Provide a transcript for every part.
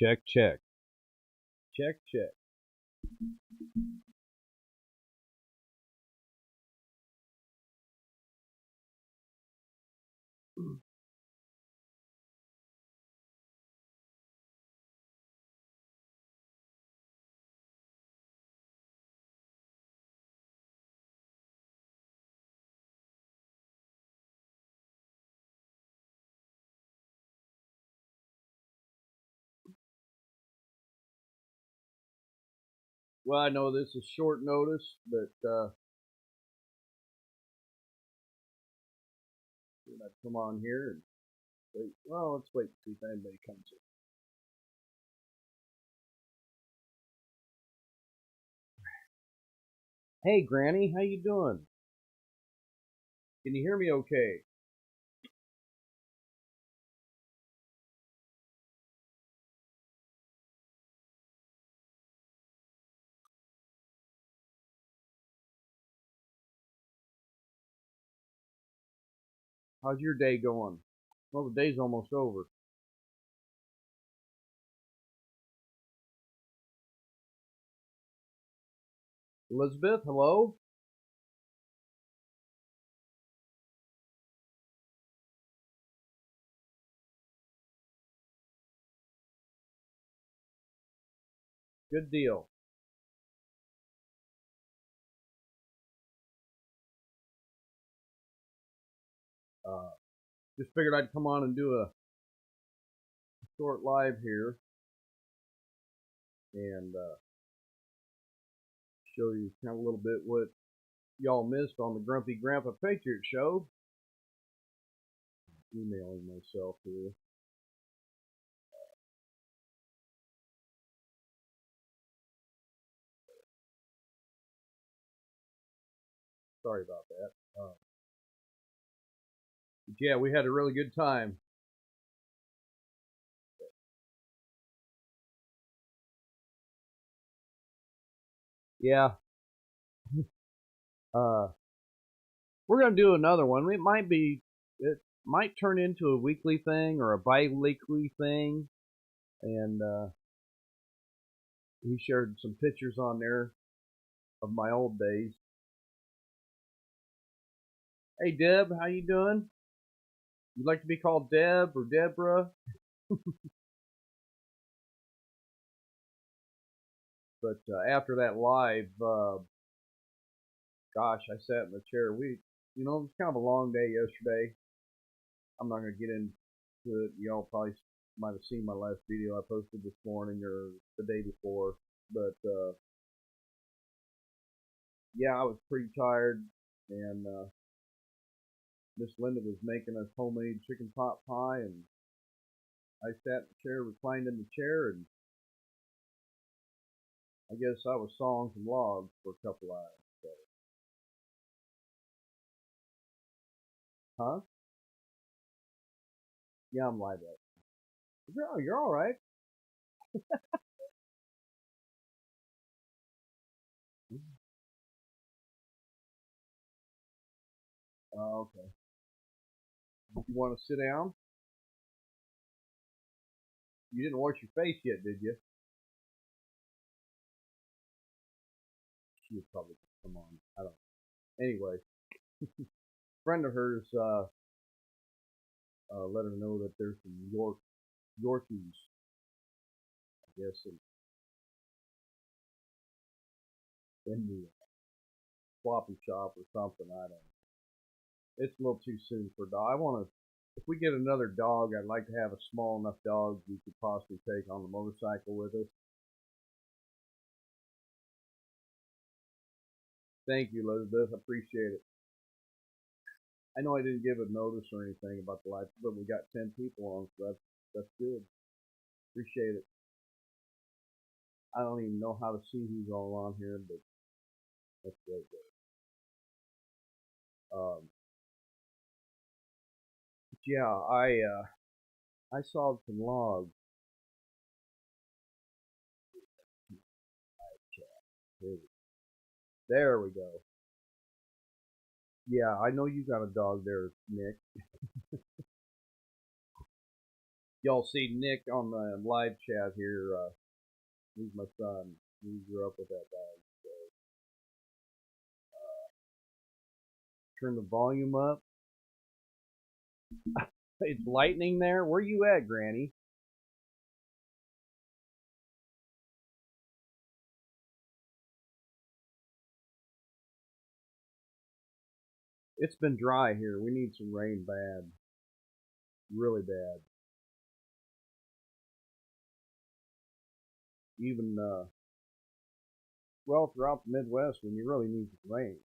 Check, check. Check, check. Well, I know this is short notice, but I'd come on here and wait. Well, let's wait and see if anybody comes in. Hey, Granny, how you doing? Can you hear me okay? How's your day going? Well, the day's almost over. Elizabeth, hello? Good deal. Uh, just figured I'd come on and do a short live here and show you kind of a little bit what y'all missed on the Grumpy Grandpa Patriot Show. Emailing myself here. Sorry about that. But yeah, we had a really good time. Yeah. Uh, we're gonna do another one. It might turn into a weekly thing or a bi-weekly thing. And he shared some pictures on there of my old days. Hey Deb, how you doing? You'd like to be called Deb or Deborah? But after that live, gosh, I sat in the chair. It was kind of a long day yesterday. I'm not gonna get into it. Y'all probably might have seen my last video I posted this morning or the day before. But yeah, I was pretty tired, and Miss Linda was making us homemade chicken pot pie, and I sat in the chair, reclined in the chair, and I guess I was sawing some logs for a couple hours. So, huh? Yeah, I'm like that. You're all right. Okay. You want to sit down? You didn't wash your face yet, did you? She would probably come on. I don't. Anyway, a friend of hers let her know that there's some Yorkies, I guess, in the floppy shop or something. I don't know. It's a little too soon for a dog. I want to. If we get another dog, I'd like to have a small enough dog we could possibly take on the motorcycle with us. Thank you, Elizabeth. Appreciate it. I know I didn't give a notice or anything about the live, but we got 10 people on, so that's good. Appreciate it. I don't even know how to see who's all on here, but that's great. Um, yeah, I saw some logs. There we go. Yeah, I know you got a dog there, Nick. Y'all see Nick on the live chat here. He's my son. He grew up with that dog. So turn the volume up. It's lightning there. Where you at, Granny? It's been dry here. We need some rain bad. Really bad. Even, well, throughout the Midwest when you really need some rain.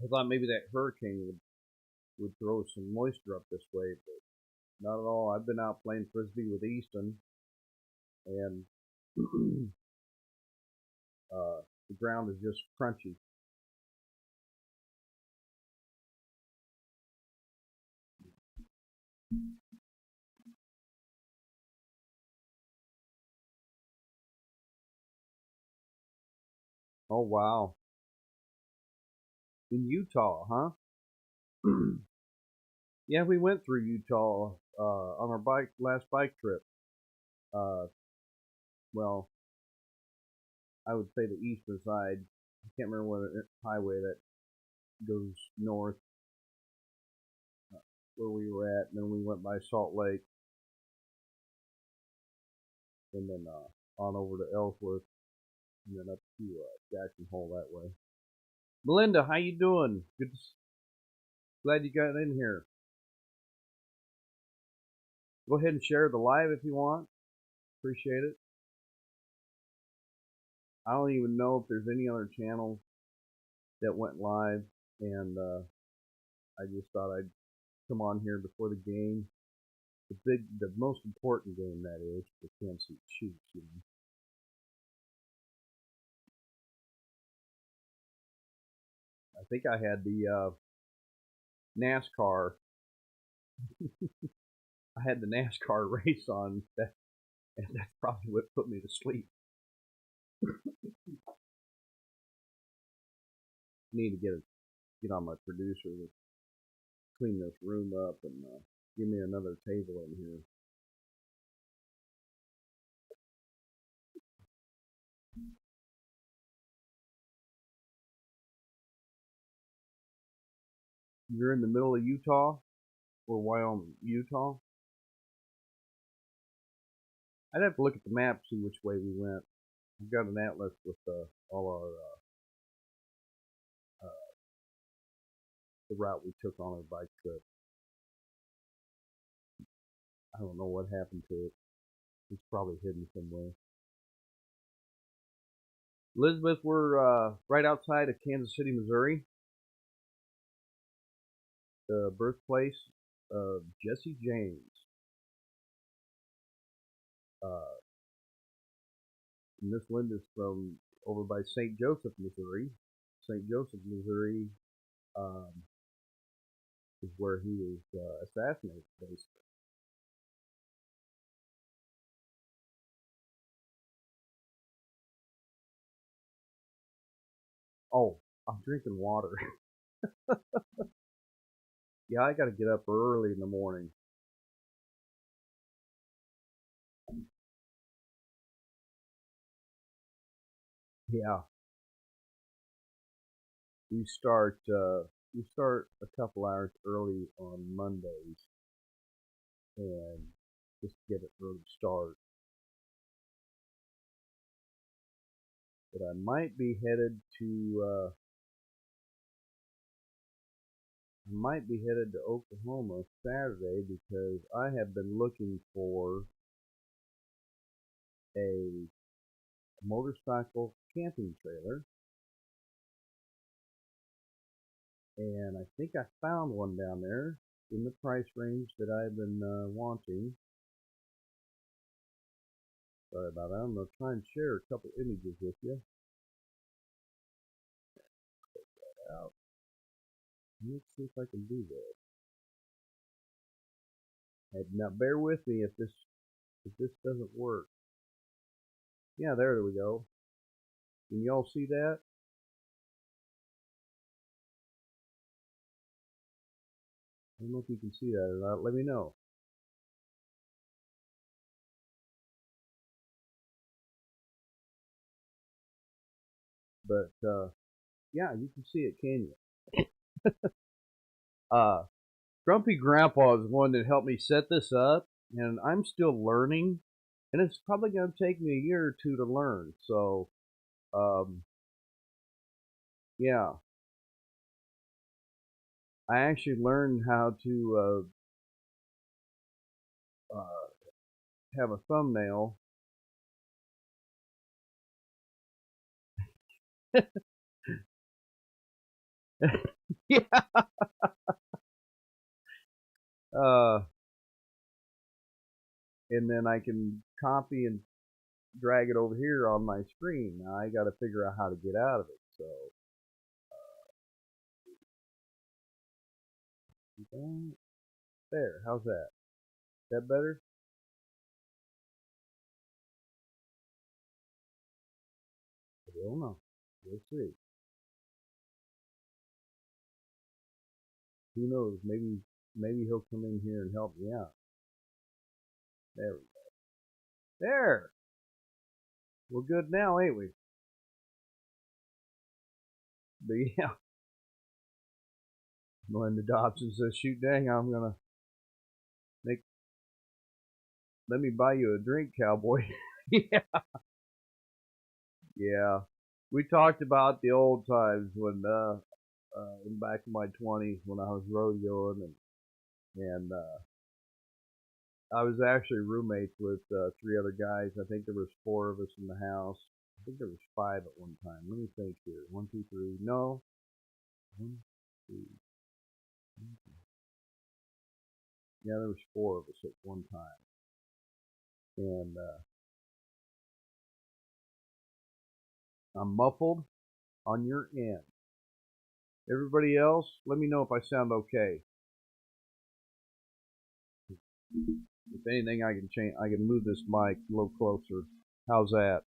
I thought maybe that hurricane would throw some moisture up this way, but not at all. I've been out playing frisbee with Easton, and the ground is just crunchy. Oh wow, in Utah, huh? Yeah, we went through Utah on our last bike trip. Uh, well, I would say the eastern side. I can't remember what highway that goes north where we were at, and then we went by Salt Lake, and then on over to Ellsworth, and then up to Jackson Hole that way. Melinda, how you doing? Glad you got in here. Go ahead and share the live if you want. Appreciate it. I don't even know if there's any other channels that went live, and I just thought I'd come on here before the game. The most important game, that is, for Kansas City Chiefs. You know. I think I had the NASCAR. I had the NASCAR race on, and that's probably what put me to sleep. Need to get on my producer to clean this room up and give me another table in here. You're in the middle of Utah or Wyoming? Utah? I'd have to look at the map, see which way we went. We've got an atlas with all our the route we took on our bike trip. I don't know what happened to it. It's probably hidden somewhere. Elizabeth, we're right outside of Kansas City, Missouri, the birthplace of Jesse James. And Miss Linda's from over by St. Joseph, Missouri. St. Joseph, Missouri um, is where he was assassinated, basically. Oh, I'm drinking water. Yeah, I got to get up early in the morning. Yeah, we start a couple hours early on Mondays, and just to get an early start. But I might be headed to Oklahoma Saturday because I have been looking for a motorcycle camping trailer, and I think I found one down there in the price range that I've been wanting. Sorry about that. I'm going to try and share a couple images with you. Out. Let's see if I can do that. Now bear with me if this doesn't work. Yeah, there we go. Can y'all see that? I don't know if you can see that or not. Let me know. But yeah, you can see it, can you? Uh, Grumpy Grandpa is one that helped me set this up, and I'm still learning, and it's probably going to take me a year or two to learn. So, um, yeah, I actually learned how to have a thumbnail. Yeah. Uh, and then I can copy and drag it over here on my screen. Now I got to figure out how to get out of it. So, there. How's that? Is that better? I don't know. We'll see. Who knows? Maybe he'll come in here and help me out. There we go. There. We're good now, ain't we? But yeah, Melinda Dobson says, "Shoot, dang, I'm gonna make. Let me buy you a drink, cowboy." Yeah, yeah. We talked about the old times when, back in my 20s when I was rodeoing and I was actually roommates with three other guys. I think there was four of us in the house. I think there was five at one time. Let me think here. One, two, three. No. One, two. Yeah, there was four of us at one time. And I'm muffled on your end. Everybody else, let me know if I sound okay. If anything, I can change. I can move this mic a little closer. How's that?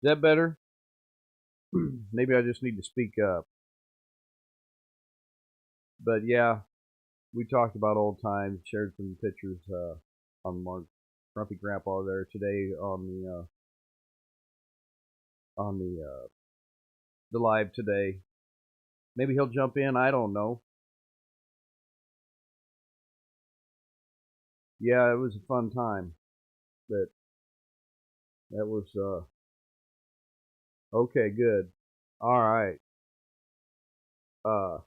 Is that better? Maybe I just need to speak up. But yeah, we talked about old times, shared some pictures on Mark Grumpy Grandpa there today on the live today. Maybe he'll jump in. I don't know. Yeah, it was a fun time. But that was okay. Good. All right. Uh,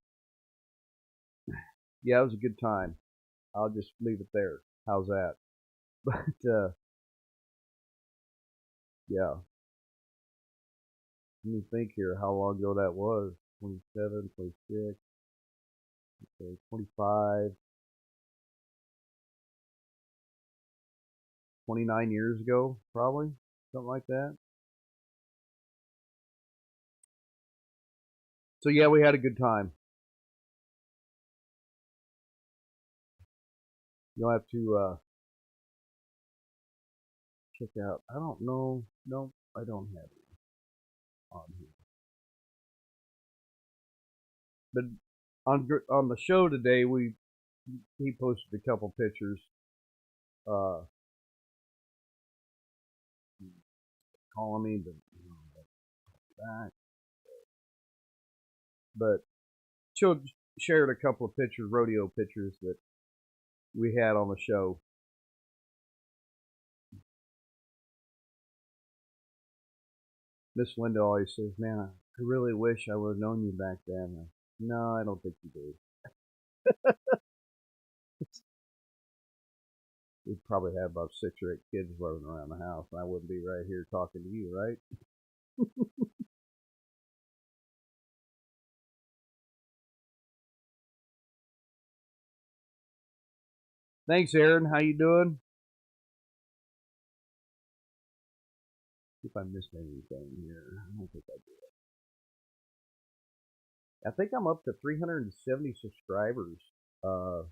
yeah, it was a good time. I'll just leave it there. How's that? But yeah, let me think here how long ago that was. 27, 26, okay, 25, 29 years ago, probably. Something like that. So yeah, we had a good time. You'll have to check out. I don't know. No, I don't have it on here. But on the show today, he posted a couple pictures. Uh, calling me, but back. But shared a couple of pictures, rodeo pictures that we had on the show. Miss Linda always says, "Man, I really wish I would have known you back then." No, I don't think you do. We'd probably have about 6 or 8 kids running around the house, and I wouldn't be right here talking to you, right? Thanks, Aaron. How you doing? See if I missed anything here. I don't think I did. I think I'm up to 370 subscribers. Uh,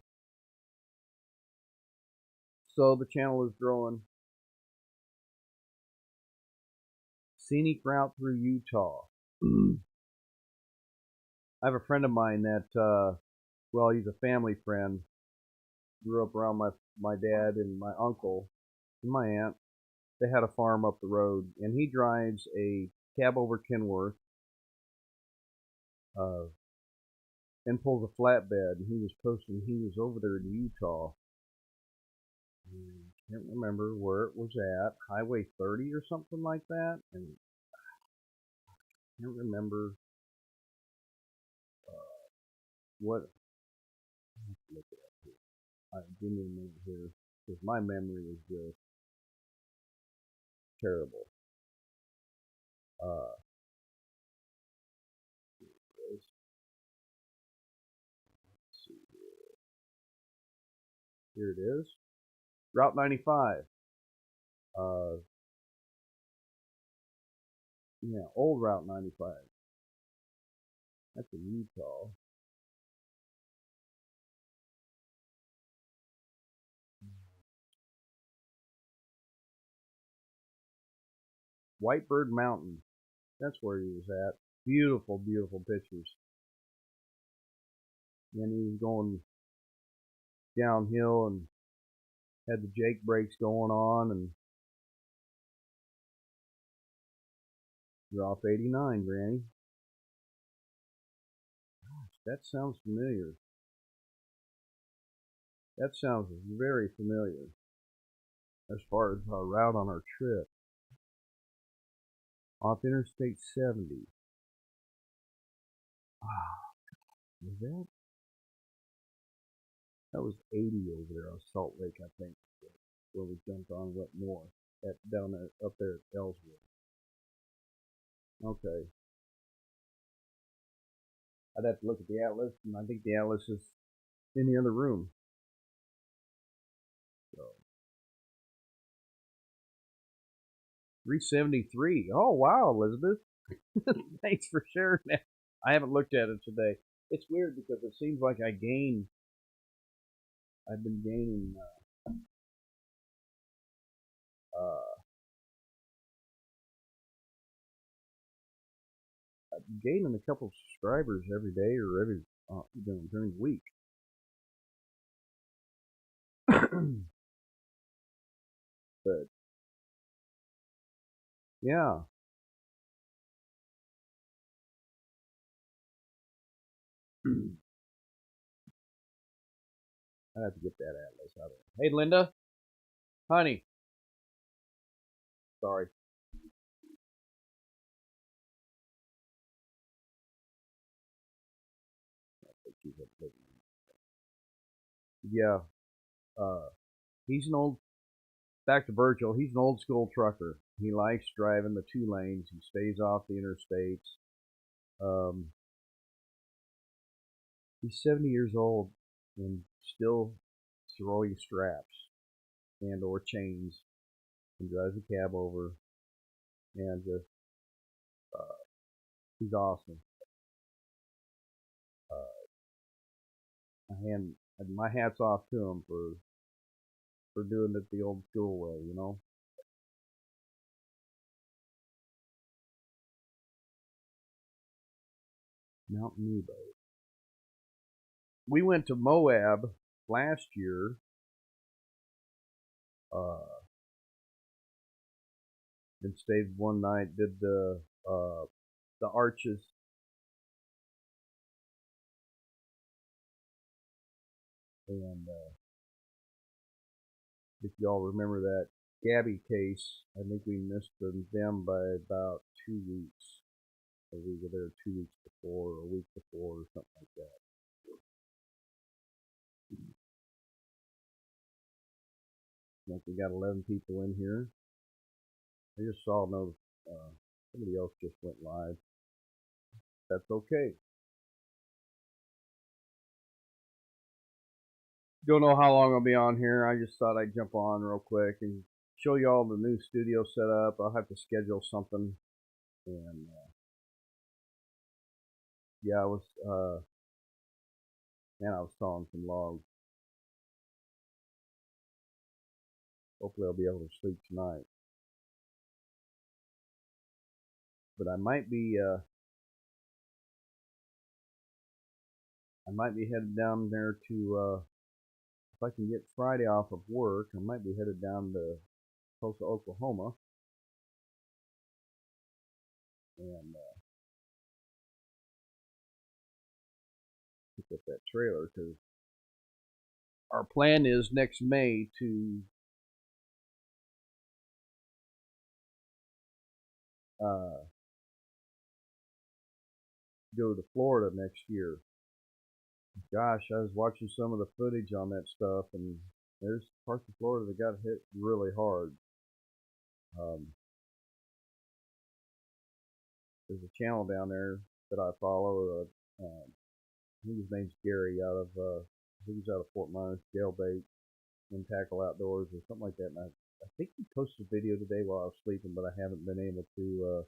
so the channel is growing. Scenic route through Utah. I have a friend of mine that, well, he's a family friend. Grew up around my dad and my uncle and my aunt. They had a farm up the road, and he drives a cab over Kenworth and pulls a flatbed. And he was posting. He was over there in Utah. Can't remember where it was at. Highway 30 or something like that. And I can't remember what. Look it up here. Give me a minute here, because my memory is just terrible. Uh, let's see here. Here it is. Route 95. Uh, yeah, old Route 95. That's in Utah. Whitebird Mountain. That's where he was at. Beautiful, beautiful pictures. And he was going downhill and had the Jake brakes going on, and you're off 89, Granny. Gosh, that sounds familiar. That sounds very familiar as far as our route on our trip. Off Interstate 70. Ah, was that? That was 80 over there on Salt Lake, I think, where we jumped on went north at down there up there at Ellswood. Okay, I'd have to look at the atlas, and I think the atlas is in the other room. So 373. Oh wow, Elizabeth, thanks for sharing that. I haven't looked at it today. It's weird because it seems like I've been gaining uh, gaining a couple of subscribers every day or every during the week. But yeah, I have to get that atlas out of there. Hey, Linda, honey, sorry. Yeah, uh, he's an old. Back to Virgil. He's an old school trucker. He likes driving the 2 lanes. He stays off the interstates. Um, he's 70 years old and still throwing straps and or chains and drives a cab over and just he's awesome. Uh, my hat's off to him for doing it the old school way, you know. Mount Nebo. We went to Moab last year. Uh, and stayed one night. Did the arches, and if y'all remember that Gabby case, I think we missed them by about 2 weeks. Or we were there 2 weeks before, or a week before, or something like that. I think we got 11 people in here. I just saw somebody else just went live. That's okay. Don't know how long I'll be on here. I just thought I'd jump on real quick and show you all the new studio setup. I'll have to schedule something. And yeah, I was sawing some logs. Hopefully I'll be able to sleep tonight. But I might be headed down there to if I can get Friday off of work, I might be headed down to Tulsa, Oklahoma, and pick up that trailer because our plan is next May to uh, go to Florida next year. Gosh, I was watching some of the footage on that stuff, and there's parts of Florida that got hit really hard. Um, there's a channel down there that I follow. I think his name's Gary out of I think he's out of Fort Myers, Jailbait and Tackle Outdoors or something like that. And I think he posted a video today while I was sleeping, but I haven't been able to.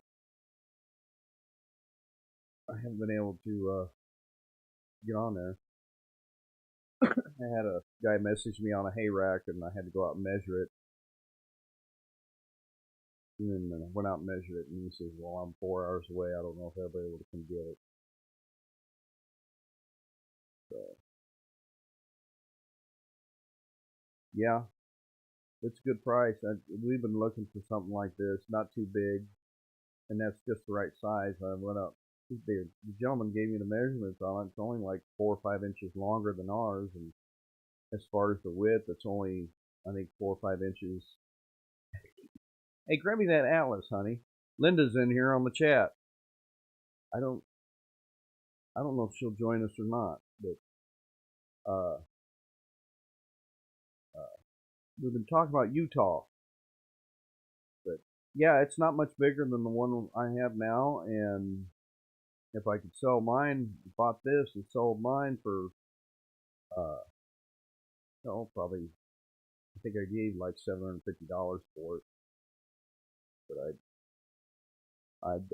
Get on there. I had a guy message me on a hay rack, and I had to go out and measure it. And then I went out and measured it, and he says, "Well, I'm 4 hours away. I don't know if I'll be able to come get it." So yeah, it's a good price. We've been looking for something like this, not too big, and that's just the right size. I went up. The gentleman gave me the measurements on it. It's only like 4 or 5 inches longer than ours, and as far as the width, it's only I think 4 or 5 inches. Hey, grab me that atlas, honey. Linda's in here on the chat. I don't I don't know if she'll join us or not, but uh, uh, we've been talking about Utah. But yeah, it's not much bigger than the one I have now, and if I could sell mine, bought this and sold mine for uh, oh, probably I think I gave like $750 for it, but I'd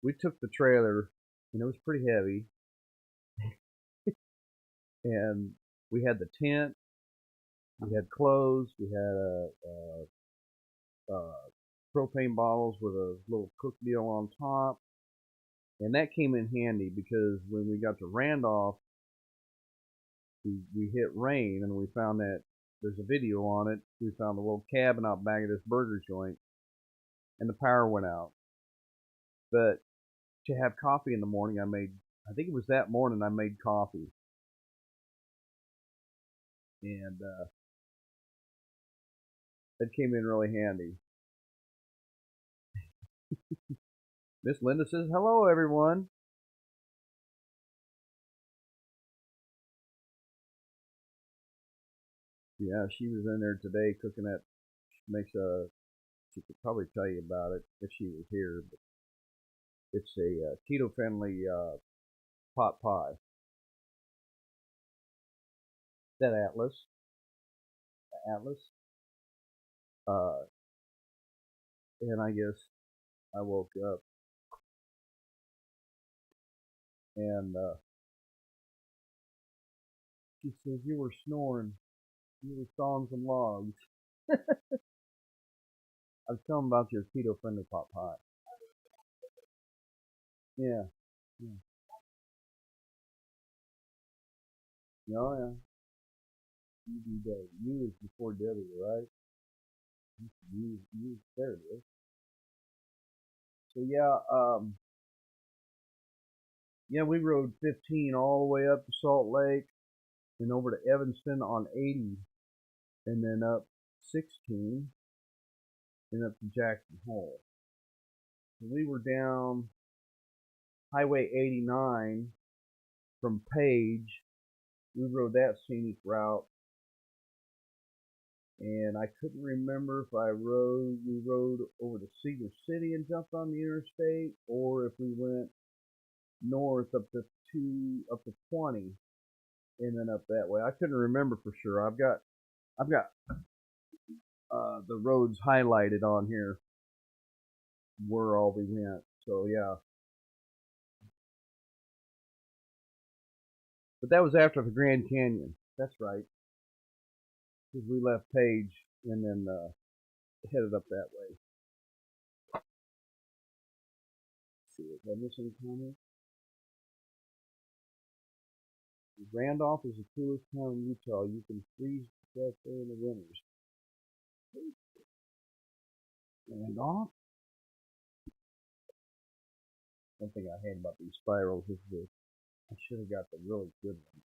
we took the trailer and it was pretty heavy, and we had the tent, we had clothes, we had propane bottles with a little cook deal on top, and that came in handy because when we got to Randolph, we hit rain and we found that there's a video on it. We found a little cabin out back of this burger joint, and the power went out. But to have coffee in the morning, I think it was that morning I made coffee, and that came in really handy. Miss Linda says, "Hello, everyone." Yeah, she was in there today cooking that. Makes a. She could probably tell you about it if she was here. But it's a keto friendly pot pie. That Atlas. Uh, and I guess I woke up and she says, "You were snoring. You were sawing some logs." I was telling about your keto friendly pot pie. Yeah. Yeah. Oh, yeah. You do that. You is before W, right? There it is. So yeah, we rode 15 all the way up to Salt Lake and over to Evanston on 80, and then up 16 and up to Jackson Hole. So we were down Highway 89 from Page. We rode that scenic route, and I couldn't remember if we rode over to Cedar City and jumped on the interstate, or if we went north up to 20 and then up that way. I couldn't remember for sure. I've got the roads highlighted on here where all we went. So yeah, but that was after the Grand Canyon. That's right, because we left Page and then headed up that way. Let's see, did I miss any comments? Randolph is the coolest town in Utah. You can freeze to death there in the winters. Randolph? One thing I hate about these spirals is I should have got the really good one.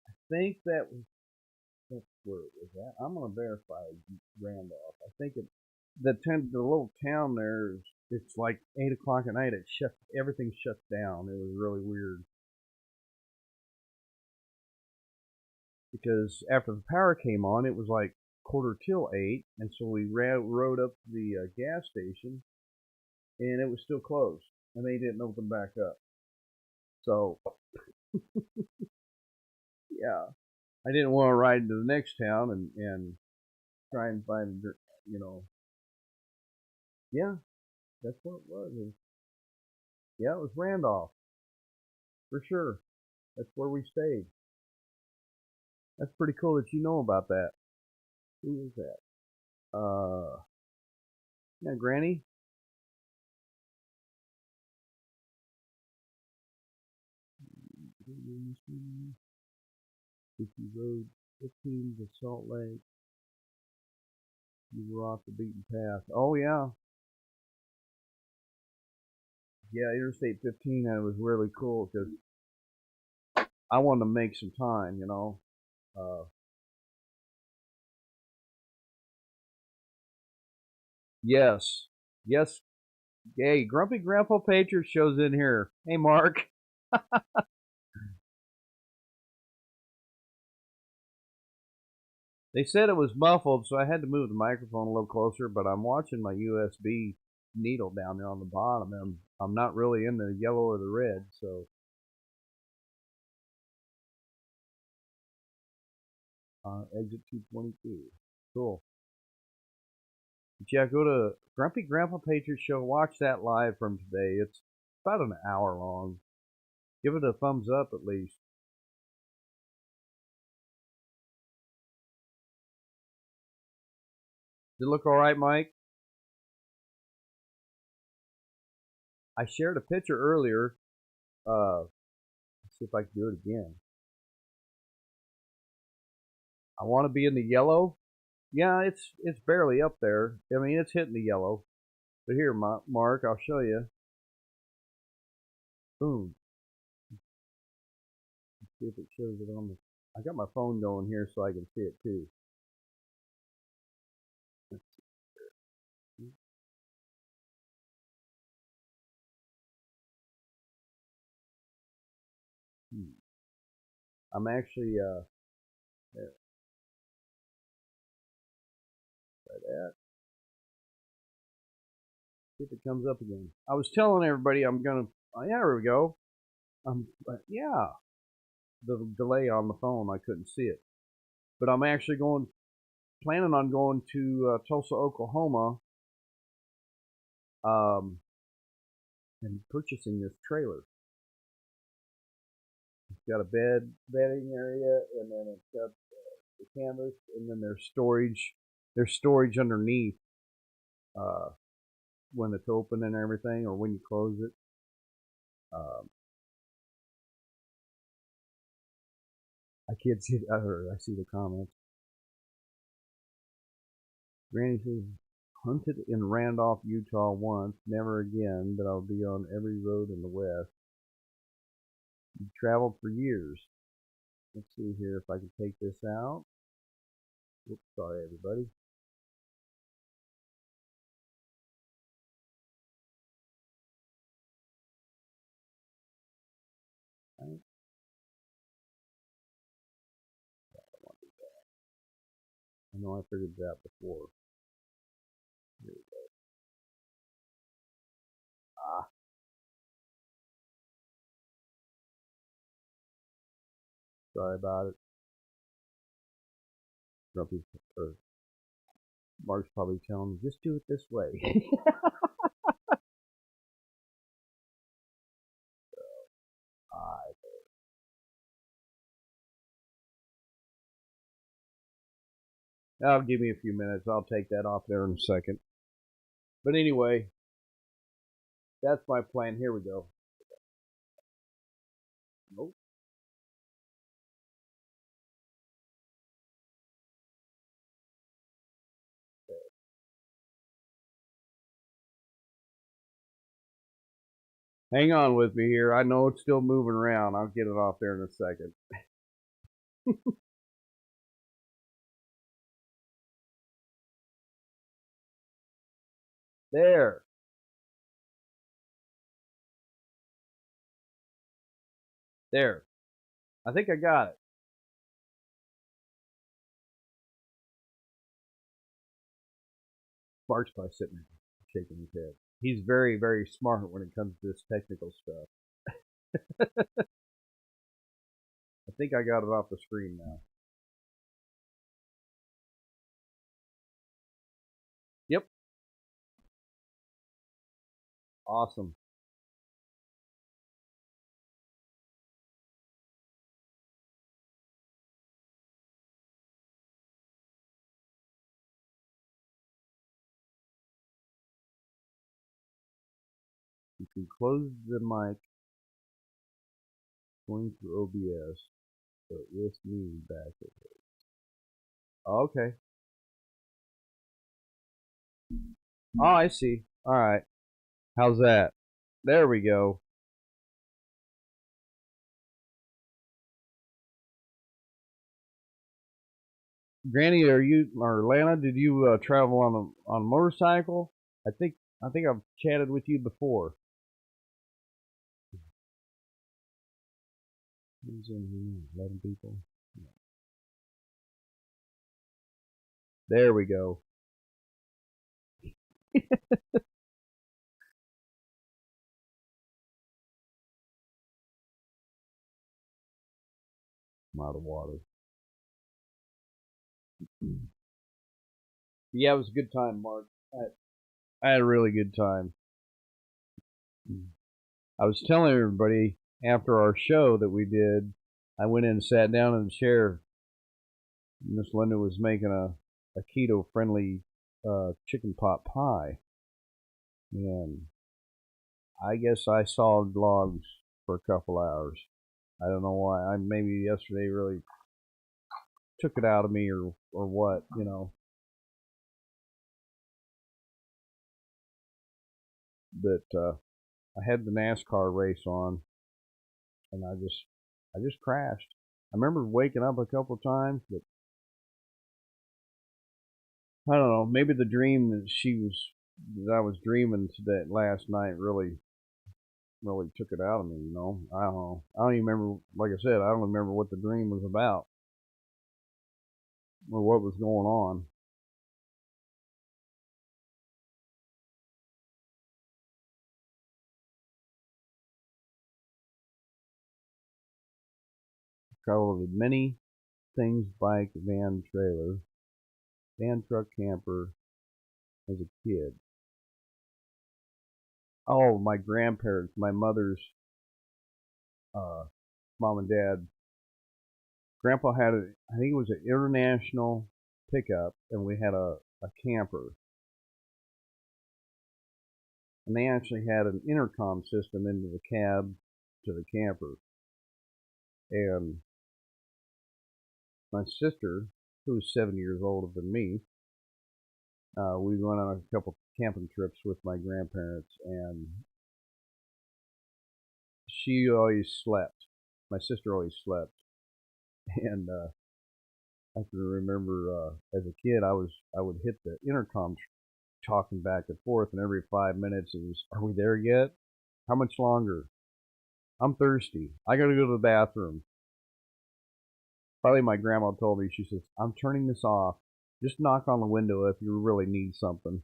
I think that's where it was at. I'm gonna verify Randolph. I think the little town there is, it's like 8 o'clock at night. Everything shuts down. It was really weird because after the power came on, it was like quarter till 8, and so we rode up to the gas station, and it was still closed, and they didn't open back up. So yeah, I didn't want to ride to the next town and try and find, you know, yeah, that's what it was. Yeah, it was Randolph for sure. That's where we stayed. That's pretty cool that you know about that. Who is that? Yeah, Granny. If you rode 15 to Salt Lake, you were off the beaten path. Oh yeah, yeah. Interstate 15. That was really cool because I wanted to make some time. Yes, yes. Hey, Grumpy Grandpa Patriot shows in here. Hey, Mark. They said it was muffled, so I had to move the microphone a little closer, but I'm watching my USB needle down there on the bottom, and I'm not really in the yellow or the red, so exit 222. Cool. But yeah, go to Grumpy Grandpa Patriot Show. Watch that live from today. It's about an hour long. Give it a thumbs up at least. Did it look all right, Mike? I shared a picture earlier. Let's see if I can do it again. I want to be in the yellow. Yeah, it's barely up there. I mean, it's hitting the yellow. But here, Mark, I'll show you. Boom. Let's see if it shows it on the. I got my phone going here so I can see it too. Hmm. I'm actually there. Try that. See if it comes up again. I was telling everybody I'm gonna. Oh, yeah, there we go. Yeah, the delay on the phone, I couldn't see it. But I'm actually planning on going to Tulsa, Oklahoma, um, and purchasing this trailer. It's got a bedding area, and then it's got the canvas, and then there's storage. There's storage underneath uh, when it's open and everything, or when you close it. Um, I can't see. I see the comments. Granny says, hunted in Randolph, Utah once, never again, but I'll be on every road in the West. You traveled for years. Let's see here if I can take this out. Oops, sorry, everybody. I know I figured that out before. Here we go. Ah, sorry about it. Grumpy, or Mark's probably telling me, just do it this way. Ah, I'll give me a few minutes. I'll take that off there in a second. But anyway, that's my plan. Here we go. Nope. Hang on with me here. I know it's still moving around. I'll get it off there in a second. There. There. I think I got it. Bart's probably sitting there shaking his head. He's very, very smart when it comes to this technical stuff. I think I got it off the screen now. Yep. Awesome. You can close the mic going through OBS, but with me back at it. Okay. Oh, I see. All right. How's that? There we go. Granny, are you or Lana? Did you travel on a motorcycle? I think I've chatted with you before. Who's in here? 11 people. There we go. I'm out of water. Yeah, it was a good time, Mark. I had a really good time. I was telling everybody after our show that we did, I went in and sat down in the chair. Miss Linda was making a keto friendly chicken pot pie, and I guess I sawed logs for a couple hours. I don't know why. I maybe yesterday really took it out of me or what, you know. But I had the NASCAR race on, and I just crashed. I remember waking up a couple times, but I don't know. Maybe the dream that I was dreaming today last night really took it out of me. You know, I don't know. I don't even remember. Like I said, I don't remember what the dream was about or what was going on. Traveled with many things: bike, van, trailer, van, truck, camper as a kid. Oh, my grandparents, my mother's uh, mom and dad. Grandpa had I think it was an international pickup, and we had a camper. And they actually had an intercom system into the cab to the camper. And my sister, who was 7 years older than me, we went on a couple camping trips with my grandparents, and she always slept. My sister always slept, and I can remember as a kid, I would hit the intercom talking back and forth, and every 5 minutes it was, "Are we there yet? How much longer? I'm thirsty. I got to go to the bathroom." Finally, my grandma told me, she says, "I'm turning this off. Just knock on the window if you really need something."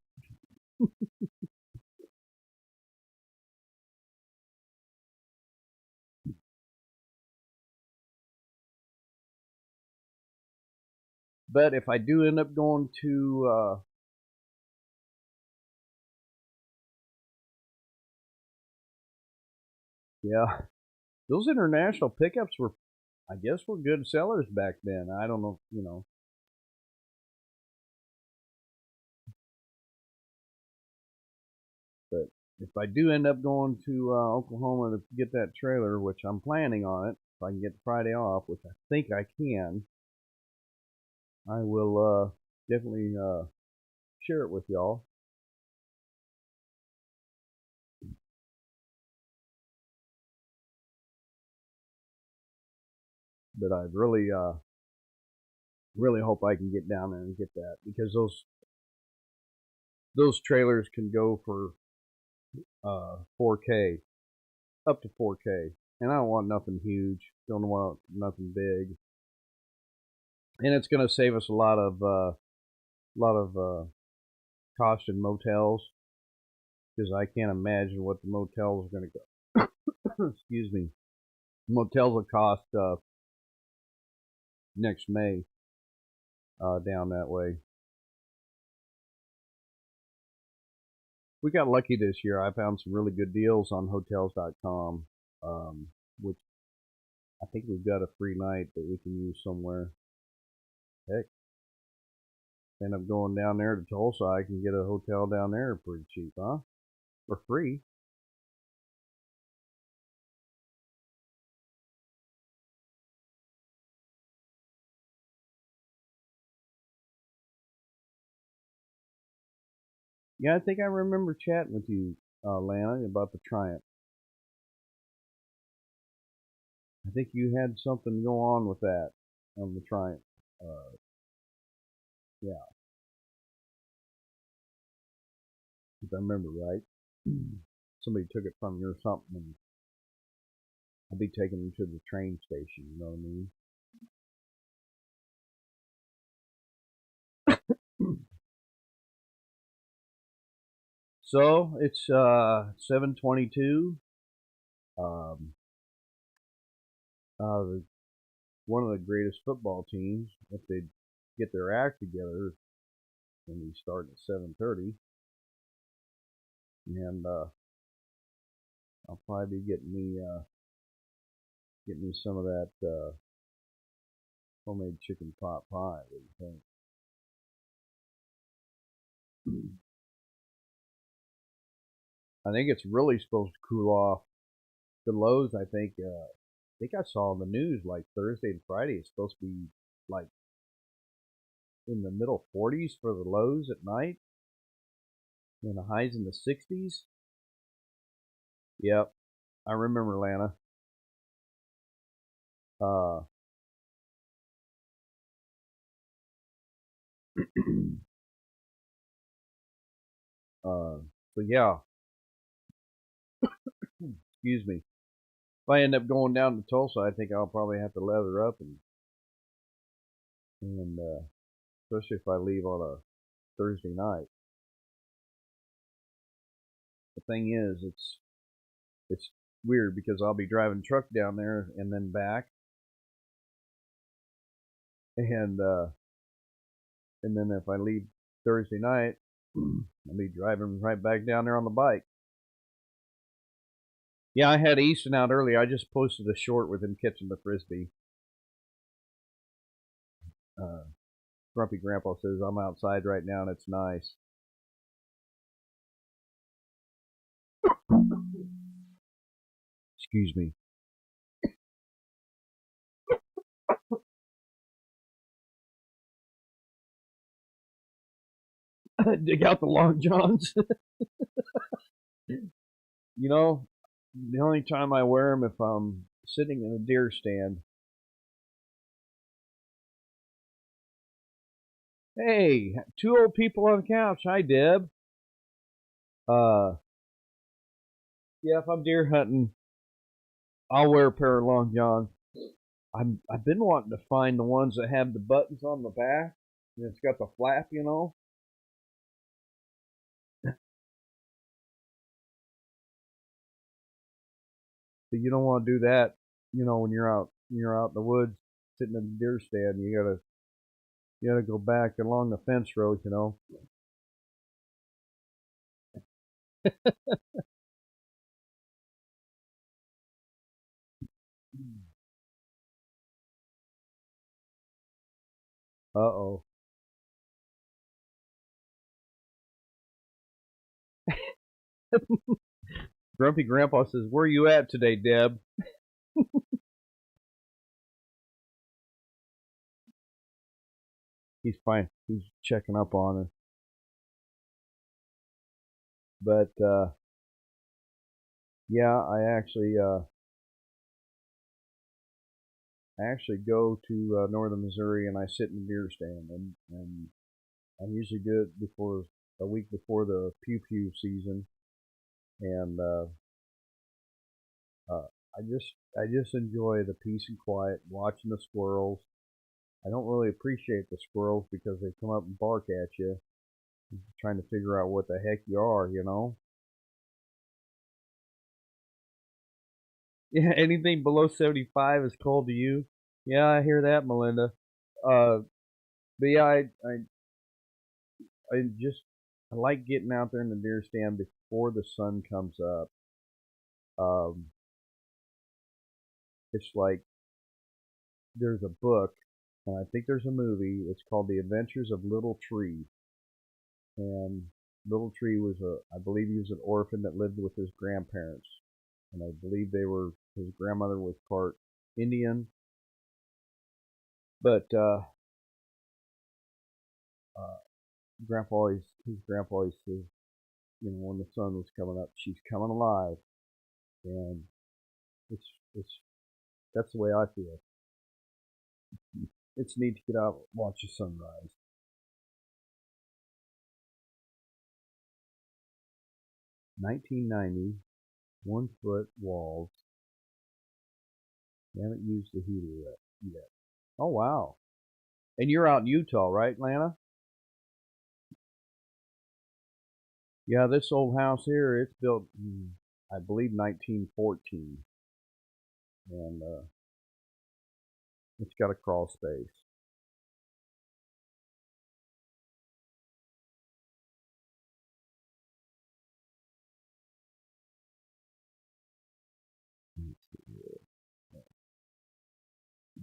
But if I do end up going to, yeah, those international pickups were, I guess, were good sellers back then. I don't know, you know, but if I do end up going to Oklahoma to get that trailer, which I'm planning on it, if I can get Friday off, which I think I can, I will definitely share it with y'all. but I really hope I can get down there and get that, because those trailers can go for 4K, up to 4K, and I don't want nothing huge. Don't want nothing big, and it's going to save us a lot of cost in motels, because I can't imagine what the motels are going to go. Excuse me. Motels will cost next May down that way. We got lucky this year. I found some really good deals on hotels.com, which I think we've got a free night that we can use somewhere. Heck, end up going down there to Tulsa, I can get a hotel down there pretty cheap, huh? For free. Yeah, I think I remember chatting with you, Lana, about the Triumph. I think you had something go on with that on the Triumph. Uh, yeah, if I remember right. Somebody took it from you or something, and I'll be taking them to the train station. You know what I mean? So it's 7:22. Um, uh, one of the greatest football teams, if they get their act together, when we start at 7:30, and I'll probably be getting me some of that homemade chicken pot pie. What do you think? I think it's really supposed to cool off. The lows, I think I saw in the news like Thursday and Friday. It's supposed to be like in the middle 40s for the lows at night, and the highs in the 60s. Yep, I remember Atlanta. Uh, uh, so yeah, excuse me. If I end up going down to Tulsa, I think I'll probably have to leather up, and especially if I leave on a Thursday night. The thing is, it's weird because I'll be driving truck down there and then back, and and then if I leave Thursday night, I'll be driving right back down there on the bike. Yeah, I had Easton out early. I just posted a short with him catching the frisbee. Uh, Grumpy Grandpa says I'm outside right now and it's nice. Excuse me. Dig out the long johns. You know, the only time I wear them if I'm sitting in a deer stand. Hey, two old people on the couch. Hi, Deb. Uh, yeah, if I'm deer hunting, I'll wear a pair of long johns. I've been wanting to find the ones that have the buttons on the back and it's got the flap, you know. But you don't want to do that, you know, when you're out in the woods sitting in a deer stand. You gotta go back along the fence road, you know. Uh oh. Grumpy Grandpa says, "Where you at today, Deb?" He's fine. He's checking up on her. But yeah, I actually go to northern Missouri and I sit in the deer stand, and I usually do it before a week before the pew pew season, and uh, I just enjoy the peace and quiet, watching the squirrels. I don't really appreciate the squirrels because they come up and bark at you, trying to figure out what the heck you are, you know. Yeah, anything below 75 is cold to you. Yeah, I hear that, Melinda. Uh, but yeah, I just I like getting out there in the deer stand before the sun comes up. Um, it's like there's a book, and I think there's a movie. It's called The Adventures of Little Tree, and Little Tree was I believe he was an orphan that lived with his grandparents, and I believe his grandmother was part Indian, but uh, his grandpa always says, you know, when the sun was coming up, she's coming alive, and it's it's that's the way I feel. It's neat to get out and watch the sunrise. 1990, 1 foot walls. They haven't used the heater yet. Oh wow! And you're out in Utah, right, Lana? Yeah, this old house here, it's built, I believe, 1914, and it's got a crawl space.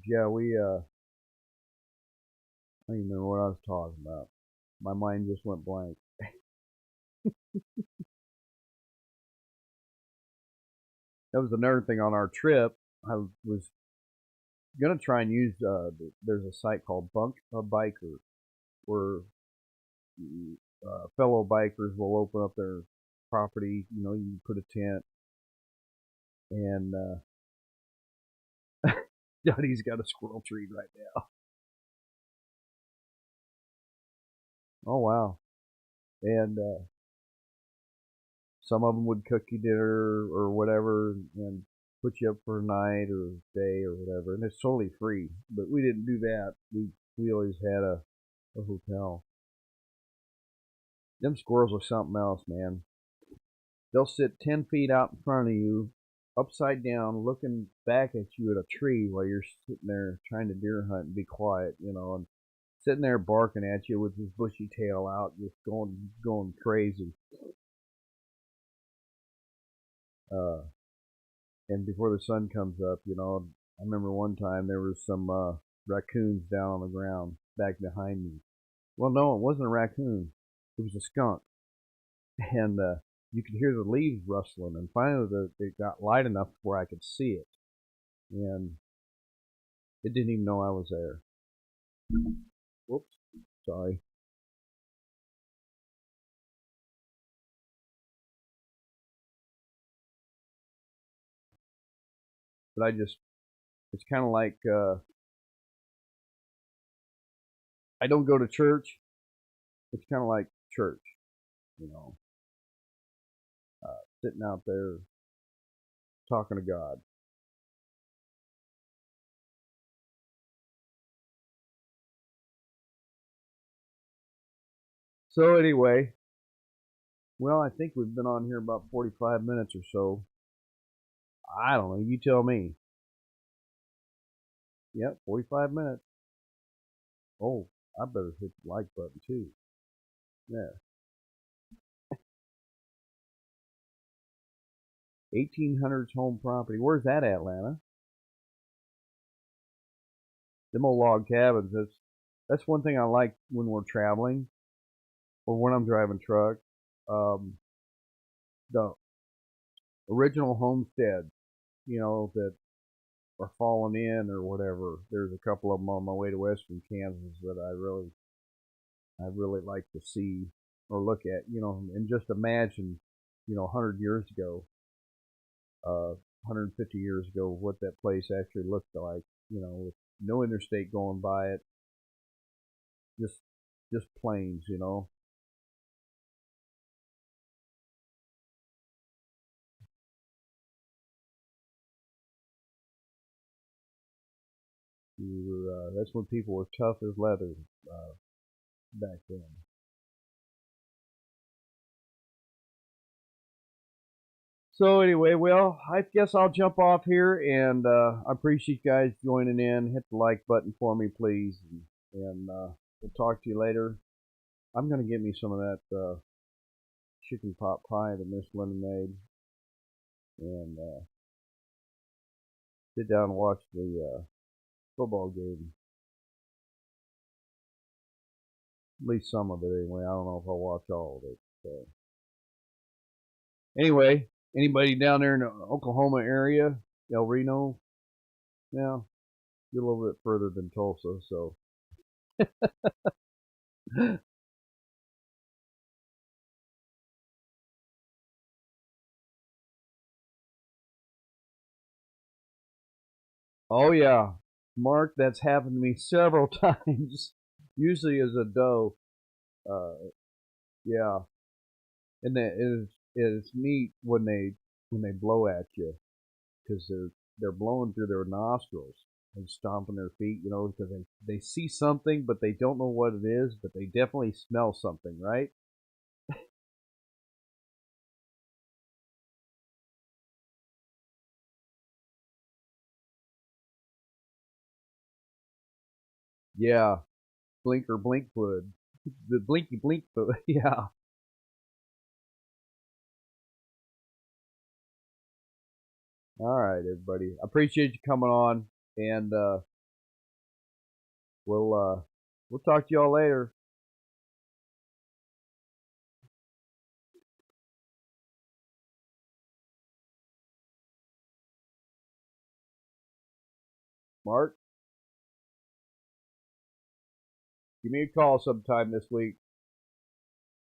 Yeah, I don't even remember what I was talking about. My mind just went blank. That was another thing on our trip. I was gonna try and use. There's a site called Bunk a Biker where fellow bikers will open up their property. You know, you put a tent, and Daddy's got a squirrel tree right now. Oh wow! And some of them would cook you dinner or whatever, and put you up for a night or a day or whatever, and it's totally free. But we didn't do that. We always had a hotel. Them squirrels are something else, man. They'll sit 10 feet out in front of you, upside down, looking back at you at a tree while you're sitting there trying to deer hunt and be quiet, you know, and sitting there barking at you with his bushy tail out, just going crazy. Uh, and before the sun comes up, you know, I remember one time there was some raccoons down on the ground back behind me. Well, no, it wasn't a raccoon. It was a skunk, and you could hear the leaves rustling. And finally, it got light enough where I could see it, and it didn't even know I was there. Whoops, sorry. But it's kind of like I don't go to church. It's kind of like church, you know, sitting out there talking to God. So anyway, well, I think we've been on here about 45 minutes or so. I don't know. You tell me. Yep, 45 minutes. Oh, I better hit the like button too. Yeah. 1800s home property. Where's that at, Atlanta? Them old log cabins. That's one thing I like when we're traveling or when I'm driving truck. Um, the original homesteads, you know, that are falling in or whatever. There's a couple of them on my way to western Kansas that I really like to see or look at, you know, and just imagine, you know, 100 years ago, 150 years ago, what that place actually looked like. with no interstate going by it. Just plains, That's when people were tough as leather uh, back then. So anyway, well, I guess I'll jump off here, and I appreciate you guys joining in. Hit the like button for me, please, and we'll talk to you later. I'm gonna get me some of that chicken pot pie that Miss Linda made, and sit down and watch the football game. At least some of it, anyway. I don't know if I'll watch all of it. So anyway, anybody down there in the Oklahoma area, El Reno, yeah, get a little bit further than Tulsa, so. Oh yeah, Mark, that's happened to me several times. Usually as a doe. Uh, yeah, and it's neat when they blow at you because they're blowing through their nostrils and stomping their feet, because they see something but they don't know what it is, but they definitely smell something, right? Yeah, blink or blink fluid, the blinky blink fluid. Yeah. All right, everybody. I appreciate you coming on, and we'll talk to y'all later. Mark, give me a call sometime this week.